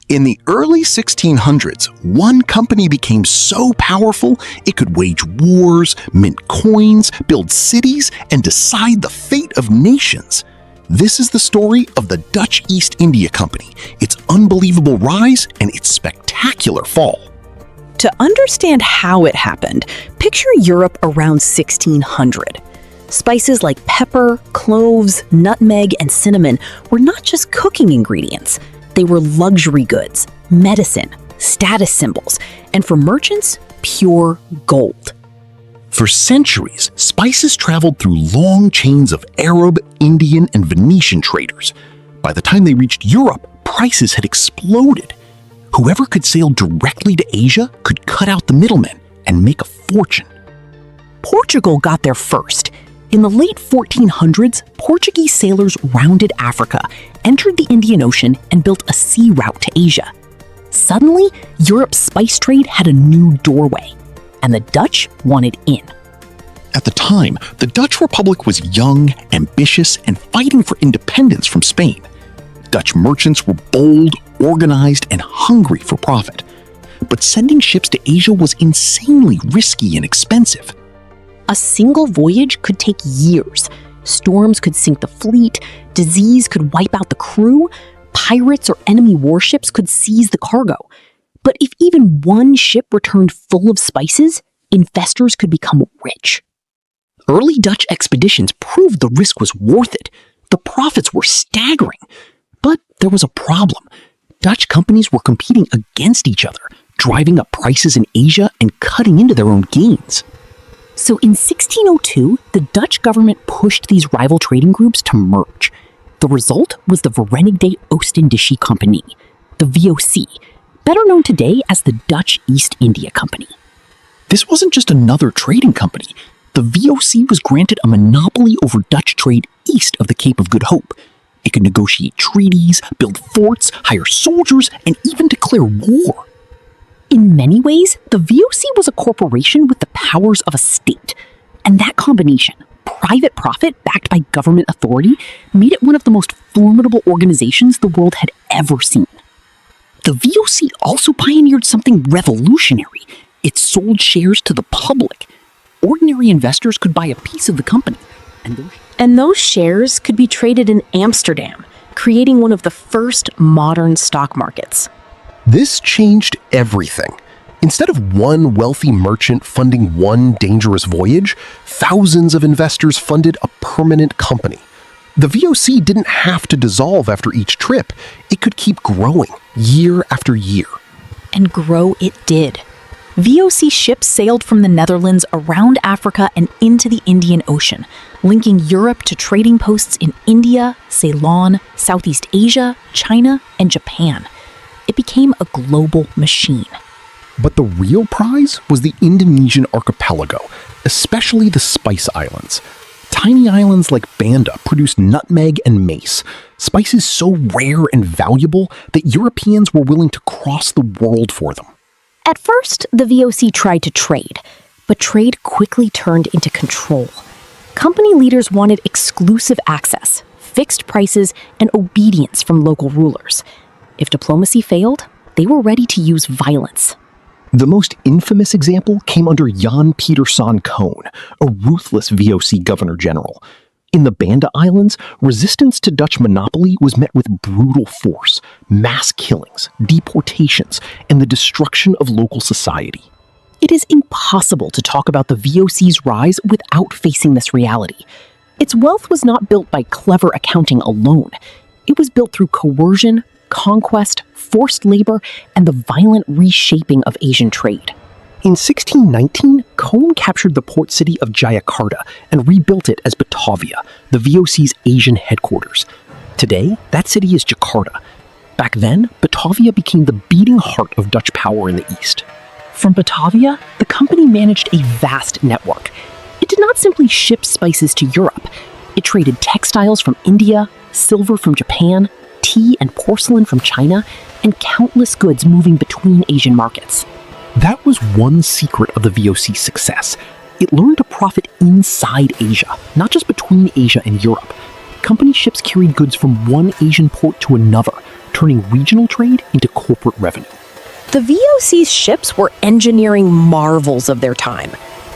In the early 1600s, one company became so powerful it could wage wars, mint coins, build cities, and decide the fate of nations. This is the story of the Dutch East India Company, its unbelievable rise and its spectacular fall. To understand how it happened, picture Europe around 1600. Spices like pepper, cloves, nutmeg, and cinnamon were not just cooking ingredients. They were luxury goods, medicine, status symbols, and for merchants, pure gold. For centuries, spices traveled through long chains of Arab, Indian, and Venetian traders. By the time they reached Europe, prices had exploded. Whoever could sail directly to Asia could cut out the middlemen and make a fortune. Portugal got there first. In the late 1400s, Portuguese sailors rounded Africa, entered the Indian Ocean, and built a sea route to Asia. Suddenly, Europe's spice trade had a new doorway, and the Dutch wanted in. At the time, the Dutch Republic was young, ambitious, and fighting for independence from Spain. Dutch merchants were bold, organized, and hungry for profit. But sending ships to Asia was insanely risky and expensive. A single voyage could take years. Storms could sink the fleet, disease could wipe out the crew, pirates or enemy warships could seize the cargo. But if even one ship returned full of spices, investors could become rich. Early Dutch expeditions proved the risk was worth it. The profits were staggering. But there was a problem. Dutch companies were competing against each other, driving up prices in Asia and cutting into their own gains. So in 1602, the Dutch government pushed these rival trading groups to merge. The result was the Verenigde Oost-Indische Compagnie, the VOC, better known today as the Dutch East India Company. This wasn't just another trading company. The VOC was granted a monopoly over Dutch trade east of the Cape of Good Hope. It could negotiate treaties, build forts, hire soldiers, and even declare war. In many ways, the VOC was a corporation with the powers of a state. And that combination, private profit backed by government authority, made it one of the most formidable organizations the world had ever seen. The VOC also pioneered something revolutionary. It sold shares to the public. Ordinary investors could buy a piece of the company. And those shares could be traded in Amsterdam, creating one of the first modern stock markets. This changed everything. Instead of one wealthy merchant funding one dangerous voyage, thousands of investors funded a permanent company. The VOC didn't have to dissolve after each trip. It could keep growing year after year. And grow it did. VOC ships sailed from the Netherlands around Africa and into the Indian Ocean, linking Europe to trading posts in India, Ceylon, Southeast Asia, China, and Japan. It became a global machine. But the real prize was the Indonesian archipelago, especially the Spice Islands. Tiny islands like Banda produced nutmeg and mace, spices so rare and valuable that Europeans were willing to cross the world for them. At first, the VOC tried to trade, but trade quickly turned into control. Company leaders wanted exclusive access, fixed prices, and obedience from local rulers. If diplomacy failed, they were ready to use violence. The most infamous example came under Jan Pieterszoon Koon, a ruthless VOC governor-general. In the Banda Islands, resistance to Dutch monopoly was met with brutal force, mass killings, deportations, and the destruction of local society. It is impossible to talk about the VOC's rise without facing this reality. Its wealth was not built by clever accounting alone. It was built through coercion, conquest, forced labor, and the violent reshaping of Asian trade. In 1619, Koon captured the port city of Jayakarta and rebuilt it as Batavia, the VOC's Asian headquarters. Today, that city is Jakarta. Back then, Batavia became the beating heart of Dutch power in the East. From Batavia, the company managed a vast network. It did not simply ship spices to Europe. It traded textiles from India, silver from Japan, tea and porcelain from China, and countless goods moving between Asian markets. That was one secret of the VOC's success. It learned to profit inside Asia, not just between Asia and Europe. Company ships carried goods from one Asian port to another, turning regional trade into corporate revenue. The VOC's ships were engineering marvels of their time.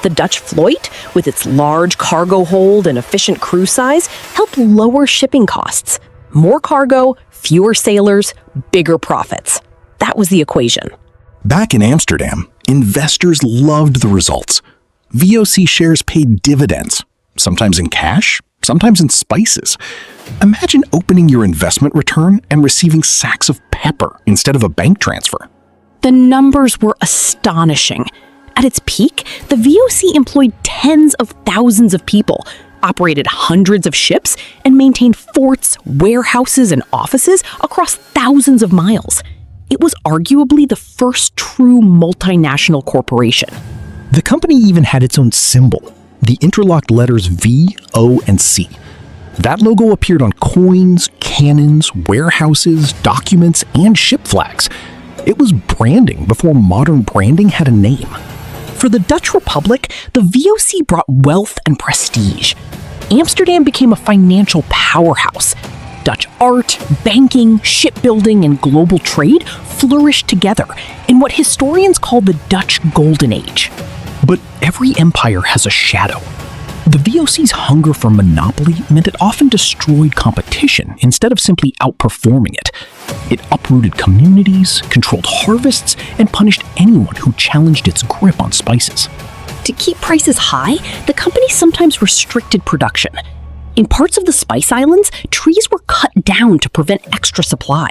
The Dutch Vloot, with its large cargo hold and efficient crew size, helped lower shipping costs. More cargo, fewer sailors, bigger profits. That was the equation. Back in Amsterdam, investors loved the results. VOC shares paid dividends, sometimes in cash, sometimes in spices. Imagine opening your investment return and receiving sacks of pepper instead of a bank transfer. The numbers were astonishing. At its peak, the VOC employed tens of thousands of people, operated hundreds of ships, and maintained forts, warehouses, and offices across thousands of miles. It was arguably the first true multinational corporation. The company even had its own symbol, the interlocked letters V, O, and C. That logo appeared on coins, cannons, warehouses, documents, and ship flags. It was branding before modern branding had a name. For the Dutch Republic, the VOC brought wealth and prestige. Amsterdam became a financial powerhouse. Dutch art, banking, shipbuilding, and global trade flourished together in what historians call the Dutch Golden Age. But every empire has a shadow. The VOC's hunger for monopoly meant it often destroyed competition instead of simply outperforming it. It uprooted communities, controlled harvests, and punished anyone who challenged its grip on spices. To keep prices high, the company sometimes restricted production. In parts of the Spice Islands, trees were cut down to prevent extra supply.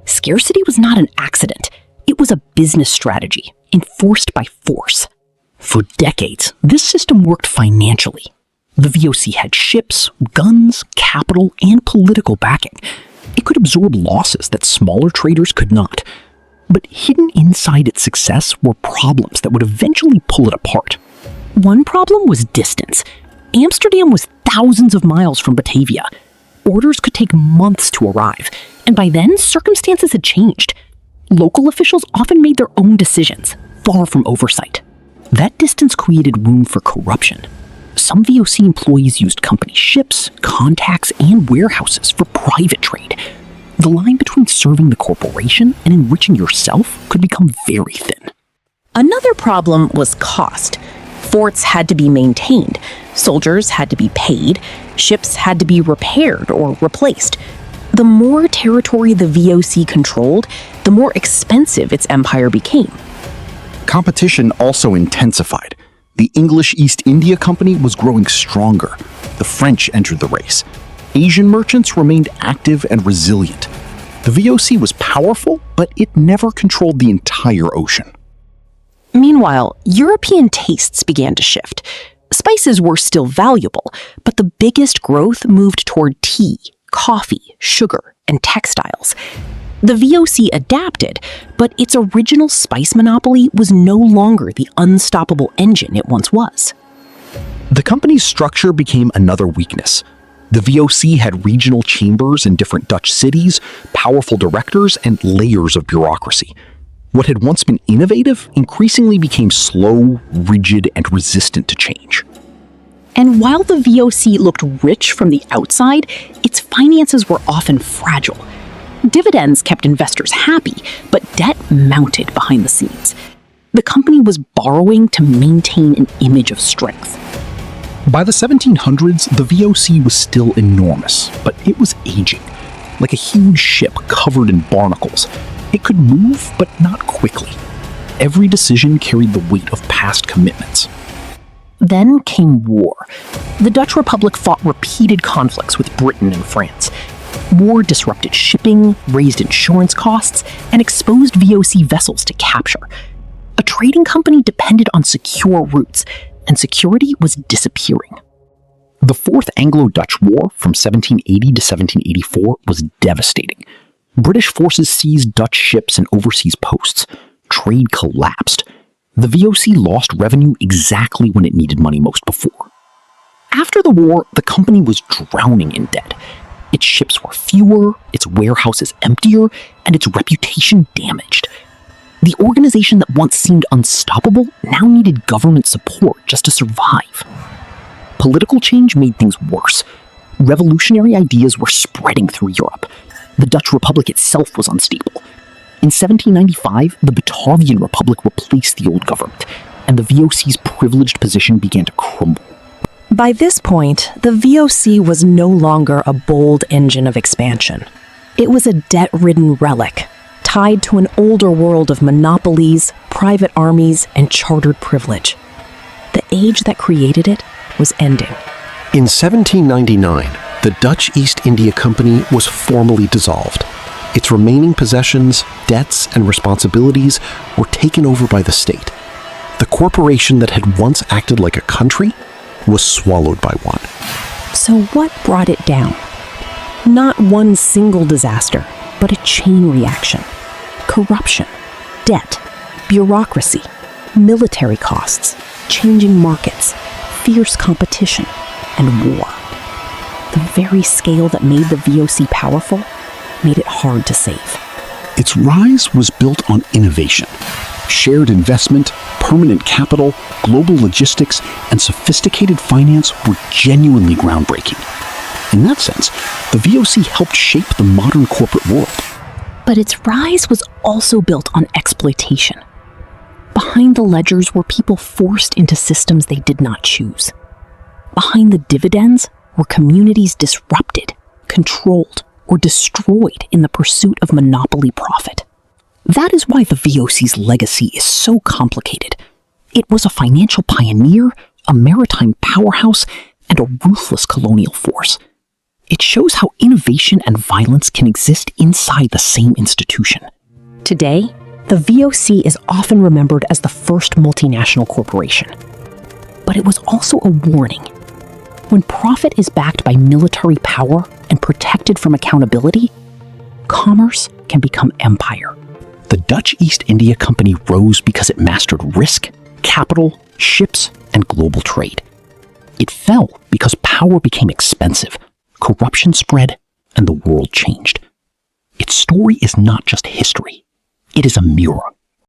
Scarcity was not an accident. It was a business strategy, enforced by force. For decades, this system worked financially. The VOC had ships, guns, capital, and political backing. It could absorb losses that smaller traders could not. But hidden inside its success were problems that would eventually pull it apart. One problem was distance. Amsterdam was thousands of miles from Batavia. Orders could take months to arrive, and by then, circumstances had changed. Local officials often made their own decisions, far from oversight. That distance created room for corruption. Some VOC employees used company ships, contacts, and warehouses for private trade. The line between serving the corporation and enriching yourself could become very thin. Another problem was cost. Forts had to be maintained, soldiers had to be paid, ships had to be repaired or replaced. The more territory the VOC controlled, the more expensive its empire became. Competition also intensified. The English East India Company was growing stronger. The French entered the race. Asian merchants remained active and resilient. The VOC was powerful, but it never controlled the entire ocean. Meanwhile, European tastes began to shift. Spices were still valuable, but the biggest growth moved toward tea, coffee, sugar, and textiles. The VOC adapted, but its original spice monopoly was no longer the unstoppable engine it once was. The company's structure became another weakness. The VOC had regional chambers in different Dutch cities, powerful directors, and layers of bureaucracy. What had once been innovative increasingly became slow, rigid, and resistant to change. And while the VOC looked rich from the outside, its finances were often fragile. Dividends kept investors happy, but debt mounted behind the scenes. The company was borrowing to maintain an image of strength. By the 1700s, the VOC was still enormous, but it was aging. Like a huge ship covered in barnacles. It could move, but not quickly. Every decision carried the weight of past commitments. Then came war. The Dutch Republic fought repeated conflicts with Britain and France. War disrupted shipping, raised insurance costs, and exposed VOC vessels to capture. A trading company depended on secure routes, and security was disappearing. The Fourth Anglo-Dutch War from 1780 to 1784 was devastating. British forces seized Dutch ships and overseas posts. Trade collapsed. The VOC lost revenue exactly when it needed money most before. After the war, the company was drowning in debt. Its ships were fewer, its warehouses emptier, and its reputation damaged. The organization that once seemed unstoppable now needed government support just to survive. Political change made things worse. Revolutionary ideas were spreading through Europe. The Dutch Republic itself was unstable. In 1795, the Batavian Republic replaced the old government, and the VOC's privileged position began to crumble. By this point, the VOC was no longer a bold engine of expansion. It was a debt-ridden relic, tied to an older world of monopolies, private armies, and chartered privilege. The age that created it was ending. In 1799, the Dutch East India Company was formally dissolved. Its remaining possessions, debts, and responsibilities were taken over by the state. The corporation that had once acted like a country was swallowed by one. So what brought it down? Not one single disaster, but a chain reaction. Corruption, debt, bureaucracy, military costs, changing markets, fierce competition, and war. The very scale that made the VOC powerful made it hard to save. Its rise was built on innovation. Shared investment, permanent capital, global logistics, and sophisticated finance were genuinely groundbreaking. In that sense, the VOC helped shape the modern corporate world. But its rise was also built on exploitation. Behind the ledgers were people forced into systems they did not choose. Behind the dividends were communities disrupted, controlled, or destroyed in the pursuit of monopoly profit. That is why the VOC's legacy is so complicated. It was a financial pioneer, a maritime powerhouse, and a ruthless colonial force. It shows how innovation and violence can exist inside the same institution. Today, the VOC is often remembered as the first multinational corporation. But it was also a warning. When profit is backed by military power and protected from accountability, commerce can become empire. The Dutch East India Company rose because it mastered risk, capital, ships, and global trade. It fell because power became expensive, corruption spread, and the world changed. Its story is not just history. It is a mirror.